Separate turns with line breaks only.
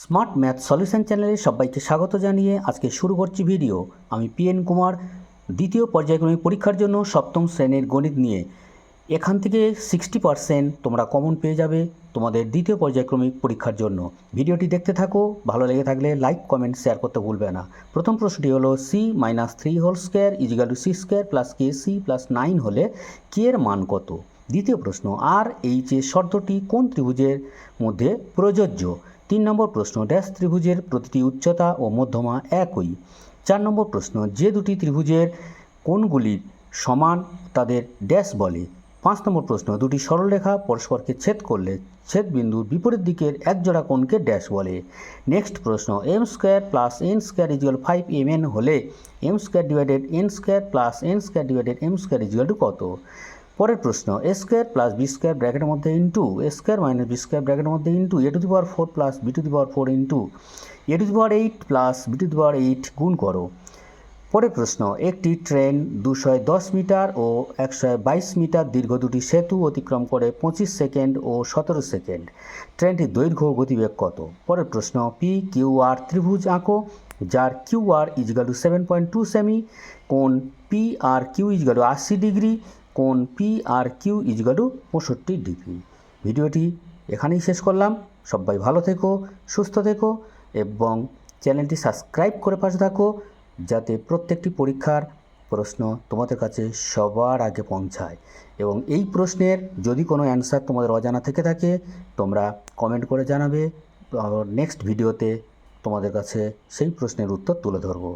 Smart math solution চ্যানেলে সবাইকে স্বাগত জানিয়ে আজকে শুরু করছি ভিডিও। আমি পিএন কুমার। দ্বিতীয় পর্যায়ক্রমিক পরীক্ষার জন্য সপ্তম শ্রেণীর গণিত নিয়ে এখান থেকে 60% তোমরা কমন পেয়ে যাবে তোমাদের দ্বিতীয় পর্যায়ক্রমিক পরীক্ষার জন্য। ভিডিওটি দেখতে থাকো, ভালো লেগে থাকলে লাইক কমেন্ট শেয়ার করতে ভুলবে না। প্রথম প্রশ্নটি হলো c-3 = c² + kc + 9 হলে কে এর মান কত? দ্বিতীয় প্রশ্ন, আর এইচ এর শর্তটি কোন ত্রিভুজের মধ্যে প্রযোজ্য? 3 নম্বর প্রশ্ন, ড্যাশ ত্রিভুজের প্রতিটি উচ্চতা ও মধ্যমা একই। 4 নম্বর প্রশ্ন, যে দুটি ত্রিভুজের কোণগুলি সমান তাদের ড্যাশ বলে। 5 নম্বর প্রশ্ন, দুটি সরলরেখা পরস্পরকে ছেদ করলে ছেদবিন্দুর বিপরীত দিকের একজোড়া কোণকে ড্যাশ বলে। নেক্সট প্রশ্ন, m² + n² = 5mn হলে m² / n² + n² m² কত? পরের প্রশ্ন, a² + b² ব্র্যাকেটের মধ্যে ইন্টু a² - b² ব্র্যাকেটের মধ্যে into a⁴ + b⁴ into a⁸ + b⁸ গুণ করো। পরের প্রশ্ন, একটি ট্রেন 210 মিটার ও 122 মিটার দীর্ঘ দুটি সেতু অতিক্রম করে 25 সেকেন্ড ও 17 সেকেন্ড। ট্রেনটির দৈর্ঘ্য গতিবেগ কত? পরের প্রশ্ন, PQR ত্রিভুজ আঁকো যার QR = 7.2 সেমি, কোণ PRQ = 80 ডিগ্রি, কোণ PRQ = 65 ডিগ্রি। ভিডিওটি এখানেই শেষ করলাম। সবাই ভালো থেকো, সুস্থ থেকো এবং চ্যানেলটি সাবস্ক্রাইব করে পাশে থাকো যাতে প্রত্যেকটি পরীক্ষার প্রশ্ন তোমাদের কাছে সবার আগে পৌঁছায়। এবং এই প্রশ্নের যদি কোনো অ্যান্সার তোমাদের অজানা থেকে থাকে তোমরা কমেন্ট করে জানাবে। নেক্সট ভিডিওতে তোমাদের কাছে সেই প্রশ্নের উত্তর তুলে ধরবো।